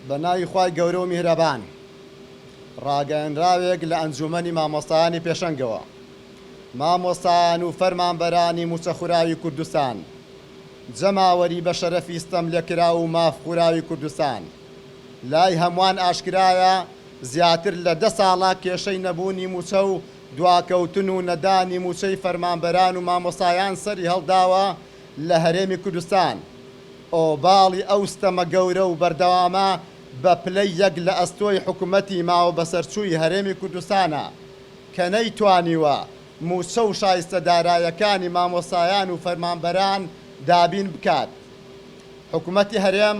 بەناوی خوای گەورە و میهرەبان ڕاگەیەنراوێک لە ئەنجومەنی مامۆستایانی پێشەنگەوە مامۆستایان و فەرمانبەرانی موچەخوراوی کوردستان جەماوەری بە شەرەفی ستەم لێکرا و مافخوراوی کوردستان لای هەمووان ئاشکرایە زیاتر لە 10 ساڵە کێشەی نەبوونی موچە و دواکەوتن و نەدانی موچەی فەرمانبەران و مامۆستایان سەری هەڵداوە لە هەرێمی کوردستان. ئۆباڵی ئەو ستەمە گەورە و بەردەوامە بە پلەی یەک لە ئەستۆی حکوومەتی ماوە بەسەرچووی هەرێمی کوردستانە کە نەیتوانیوە موچە و شایستە دارایەکانی مامۆستایان و فەرمانبەران دابین بکات. حکوومەتی هەرێم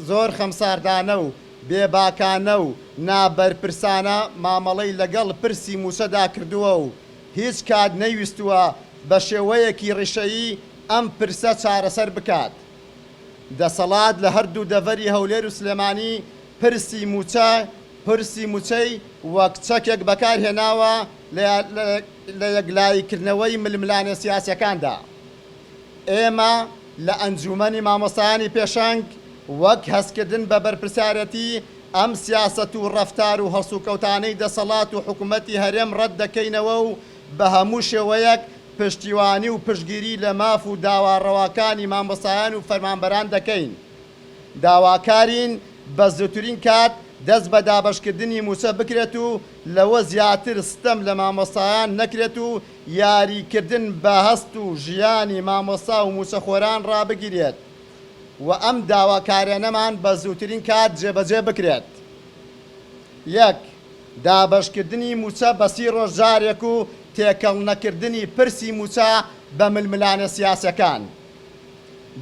زۆر خەمساردانە و بێباکانە و نابەرپرسانە مامەڵەی لەگەڵ پرسی موچەدا کردووە و هیچ کات نەیویستووە بە شێوەیەکی ڕیشەیی ئەم پرسە چارەسەر بکات. دەسەڵات لە هەردوو دەڤەری هەولێر و سلێمانی پرسی موچەی وەک چەکێک بەکارهێناوە لە یەکلاییکردنەوەی ململانە سیاسیەکاندا. ئێمە لە ئەنجومەنی مامۆستایانی پێشەنگ وەک هەستکردن بە بەرپرسارەتی ئەم سیاسەت و ڕەفتار و هەڵسوکەوتانەی دەسەڵات و حکوومەتی هەرێم ڕەت دەکەینەوە و بە هەموو شێوەیەک پشتیوانی و پشتگیری لە ماف و داواڕەواکانی مامۆستایان و فەرمانبەران دەکەین. داواکارین بە زووترین کات دەست بە دابەشکردنی موچە بکرێت و لەوە زیاتر ستەم لە مامۆستایان نەکرێت و یاریکردن بە هەست و ژیانی مامۆستا و موچەخۆران ڕابگیرێت و ئەم داواکارانەمان بە زووترین کات جێبەجێ بکرێت. 1. دابەشکردنی موچە بە 30 ڕۆژ جارێک و تێکەڵ نەکردنی پرسی موچە بە ململانە سیاسەکان.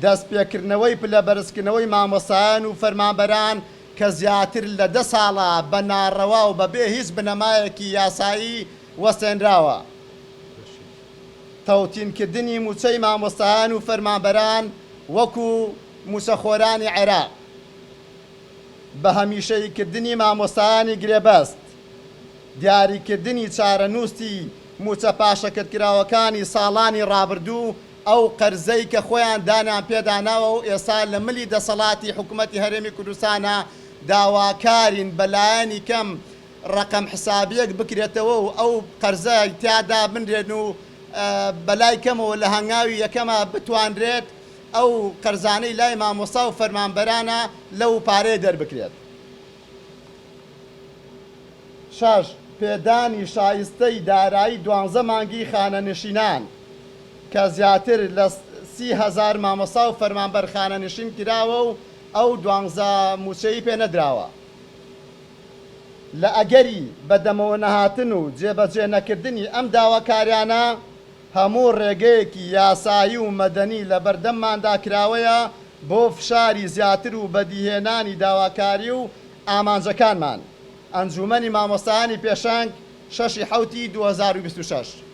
دەستپێکردنەوەی پلەبەرزکردنەوەی مامۆستایان و فەرمانبەران کە زیاتر لە 10 ساڵە بە ناڕەوا و بەبێ هیچ بنەمایەکی یاسایی وەستێنراوە. تەوتینکردنی موچەی مامۆستایان و فەرمانبەران وەکو موچەخۆرانی عێراق. بە هەمیشەییکردنی مامۆستایانی گرێبەست. دیاریکردنی چارەنووسی موچە پاشەکەتکراوەکانی ساڵانی ڕابردوو ئەو قەرزەی کە خۆیان دانیان پێداناوە و ئێستا لە ملی دەسەڵاتی حکوومەتی هەرێمی کوردستانە داواکارین بەلایەنی کەم ڕقم حسابیەک بکرێتەوە و ئەو قەرزە تیادا بنرێن و بەلای کەمەوە لە هەنگاوی یەکەمە بتوانرێت ئەو قەرزانەی لای مامۆستا و فەرمانبەرانە لەو پارەیە دەربکرێت. 6. پێدانی شایستەی دارایی 12 مانگی خانەنشینان کە زیاتر لە 30,000 مامۆستا و فەرمانبەر خانەنشین کراوە و ئەو 12 موچەی پێ نەدراوە. لە ئەگەری بەدەمەوە نەهاتن و جێبەجێ نەکردنی ئەم داواکاریانە هەموو ڕێگەیەکی یاسایی و مەدەنی لە بەردەمماندا کراوەیە بۆ فشاری زیاتر و بەدیهێنانی داواکاری و ئامانجەکانمان. ئەنجومەنی مامۆستایانی پێشەنگ 6/7/2026